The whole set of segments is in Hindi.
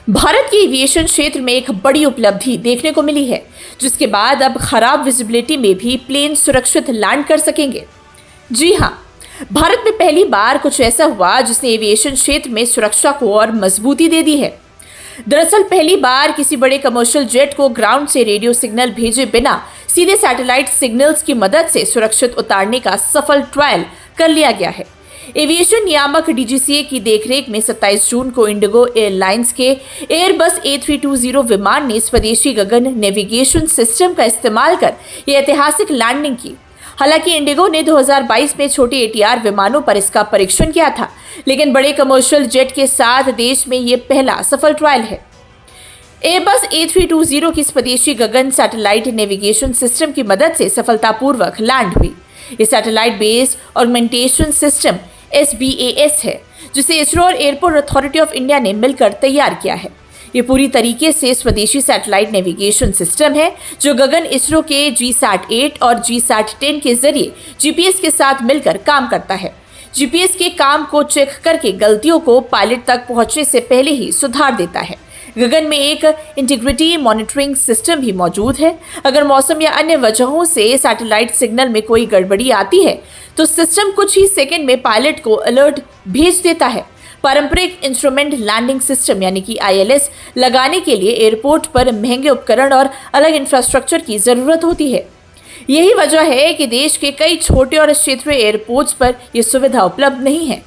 भारत के एविएशन क्षेत्र में एक बड़ी उपलब्धि देखने को मिली है, जिसके बाद अब खराब विजिबिलिटी में भी प्लेन सुरक्षित लैंड कर सकेंगे। जी हां, भारत में पहली बार कुछ ऐसा हुआ जिसने एविएशन क्षेत्र में सुरक्षा को और मजबूती दे दी है। दरअसल पहली बार किसी बड़े कमर्शियल जेट को ग्राउंड से रेडियो सिग्नल भेजे बिना सीधे सैटेलाइट सिग्नल्स की मदद से सुरक्षित उतारने का सफल ट्रायल कर लिया गया है। एविएशन नियामक डीजीसीए की देखरेख में 27 जून को इंडिगो एयरलाइंस के एयरबस A320 विमान ने स्वदेशी गगन नेविगेशन सिस्टम का इस्तेमाल कर यह ऐतिहासिक लैंडिंग की। हालांकि इंडिगो ने 2022 में छोटे ATR विमानों पर इसका परीक्षण किया था, लेकिन बड़े कमर्शियल जेट के साथ देश में यह पहला सफल ट्रायल है। एयरबस A320 की स्वदेशी गगन सैटेलाइट नेविगेशन सिस्टम की मदद से सफलतापूर्वक लैंड हुई। ये satellite based augmentation system SBAS है, जिसे इसरो और एयरपोर्ट अथॉरिटी ऑफ इंडिया ने मिलकर तैयार किया है। ये पूरी तरीके से स्वदेशी सैटेलाइट नेविगेशन सिस्टम है, जो गगन इसरो के GSAT-8 और GSAT-10 के जरिए GPS के साथ मिलकर काम करता है। GPS के काम को चेक करके गलतियों को पायलट तक पहुंचने से पहले ही सुधार देता है। गगन में एक इंटीग्रिटी मॉनिटरिंग सिस्टम भी मौजूद है। अगर मौसम या अन्य वजहों से सैटेलाइट सिग्नल में कोई गड़बड़ी आती है, तो सिस्टम कुछ ही सेकंड में पायलट को अलर्ट भेज देता है। पारंपरिक इंस्ट्रूमेंट लैंडिंग सिस्टम यानी कि ILS लगाने के लिए एयरपोर्ट पर महंगे उपकरण और अलग इंफ्रास्ट्रक्चर की जरूरत होती है। यही वजह है कि देश के कई छोटे और क्षेत्रीय एयरपोर्ट्स पर यह सुविधा उपलब्ध नहीं है।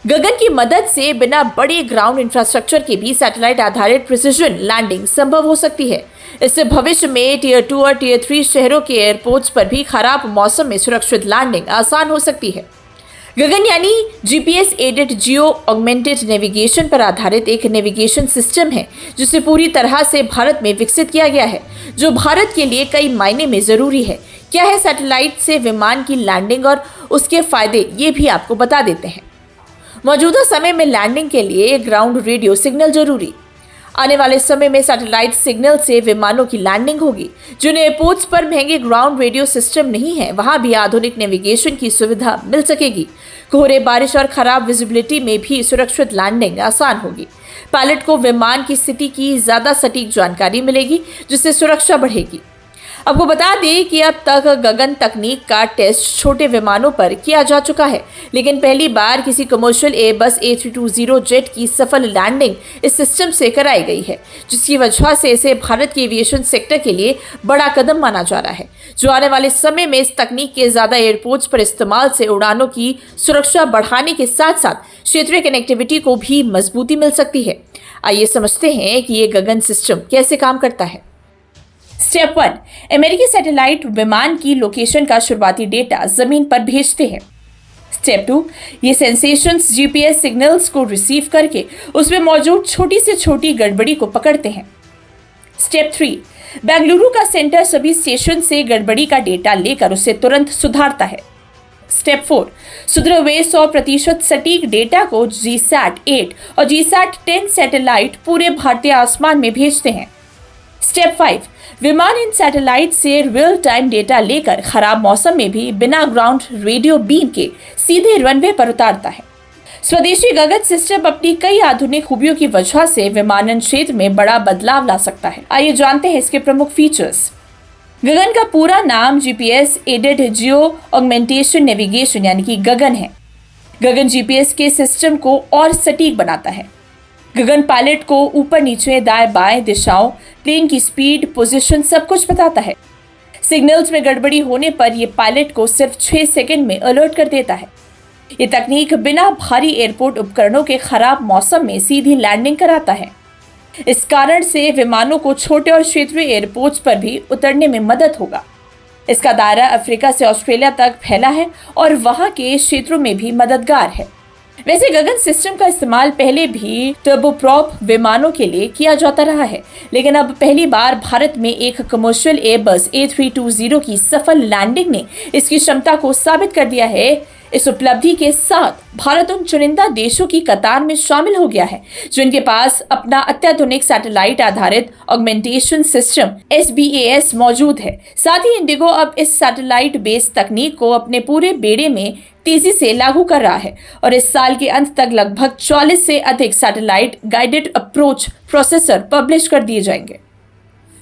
गगन की मदद से बिना बड़े ग्राउंड इंफ्रास्ट्रक्चर के भी सैटेलाइट आधारित प्रिसिजन लैंडिंग संभव हो सकती है। इससे भविष्य में Tier 2 और Tier 3 शहरों के एयरपोर्ट्स पर भी खराब मौसम में सुरक्षित लैंडिंग आसान हो सकती है। गगन यानी GPS added geo augmented navigation पर आधारित एक नेविगेशन सिस्टम है, जिसे पूरी तरह से भारत में विकसित किया गया है, जो भारत के लिए कई मायने में जरूरी है। क्या है सैटेलाइट से विमान की लैंडिंग और उसके फायदे, ये भी आपको बता देते हैं। मौजूदा समय में लैंडिंग के लिए ग्राउंड रेडियो सिग्नल जरूरी। आने वाले समय में सैटेलाइट सिग्नल से विमानों की लैंडिंग होगी। जिन एयरपोर्ट्स पर महंगे ग्राउंड रेडियो सिस्टम नहीं है, वहां भी आधुनिक नेविगेशन की सुविधा मिल सकेगी। कोहरे, बारिश और खराब विजिबिलिटी में भी सुरक्षित लैंडिंग आसान होगी। पायलट को विमान की स्थिति की ज्यादा सटीक जानकारी मिलेगी, जिससे सुरक्षा बढ़ेगी। आपको बता दें कि अब तक गगन तकनीक का टेस्ट छोटे विमानों पर किया जा चुका है, लेकिन पहली बार किसी कमर्शियल एयरबस A320 जेट की सफल लैंडिंग इस सिस्टम से कराई गई है, जिसकी वजह से इसे भारत के एविएशन सेक्टर के लिए बड़ा कदम माना जा रहा है, जो आने वाले समय में इस तकनीक के ज़्यादा एयरपोर्ट्स पर इस्तेमाल से उड़ानों की सुरक्षा बढ़ाने के साथ साथ क्षेत्रीय कनेक्टिविटी को भी मजबूती मिल सकती है। आइए समझते हैं कि ये गगन सिस्टम कैसे काम करता है। स्टेप 1, अमेरिकी सैटेलाइट विमान की लोकेशन का शुरुआती डेटा जमीन पर भेजते हैं। स्टेप 2, ये सेंसेशंस GPS सिग्नल्स को रिसीव करके उसमें मौजूद छोटी से छोटी गड़बड़ी को पकड़ते हैं। स्टेप 3, बेंगलुरु का सेंटर सभी स्टेशन से गड़बड़ी का डेटा लेकर उसे तुरंत सुधारता है। स्टेप 4, सुधरे हुए 100% सटीक डेटा को GSAT-8 और GSAT-10 सैटेलाइट पूरे भारतीय आसमान में भेजते हैं। स्टेप 5, विमान इन सैटेलाइट से रियल टाइम डेटा लेकर खराब मौसम में भी बिना ग्राउंड रेडियो बीम के सीधे रनवे पर उतारता है। स्वदेशी गगन सिस्टम अपनी कई आधुनिक खूबियों की वजह से विमानन क्षेत्र में बड़ा बदलाव ला सकता है। आइए जानते हैं इसके प्रमुख फीचर्स। गगन का पूरा नाम GPS एडेड जियो ऑगमेंटेशन नेविगेशन यानी कि गगन है। गगन GPS के सिस्टम को और सटीक बनाता है। गगन पायलट को ऊपर नीचे दाएं बाएं दिशाओं, प्लेन की स्पीड, पोजीशन सब कुछ बताता है। सिग्नल्स में गड़बड़ी होने पर यह पायलट को सिर्फ 6 सेकंड में अलर्ट कर देता है। ये तकनीक बिना भारी एयरपोर्ट उपकरणों के खराब मौसम में सीधी लैंडिंग कराता है। इस कारण से विमानों को छोटे और क्षेत्रीय एयरपोर्ट्स पर भी उतरने में मदद होगा। इसका दायरा अफ्रीका से ऑस्ट्रेलिया तक फैला है और वहां के क्षेत्रों में भी मददगार है। वैसे गगन सिस्टम का इस्तेमाल पहले भी टर्बोप्रॉप विमानों के लिए किया जाता रहा है, लेकिन अब पहली बार भारत में एक कमर्शियल एयरबस A320 की सफल लैंडिंग ने इसकी क्षमता को साबित कर दिया है। इस उपलब्धि के साथ भारत उन चुनिंदा देशों की कतार में शामिल हो गया है जिनके पास अपना अत्याधुनिक सैटेलाइट आधारित ऑगमेंटेशन सिस्टम SBAS मौजूद है। साथ ही इंडिगो अब इस सैटेलाइट बेस्ड तकनीक को अपने पूरे बेड़े में तेजी से लागू कर रहा है और इस साल के अंत तक लगभग 44 से अधिक satellite guided approach processor publish कर दिए जाएंगे।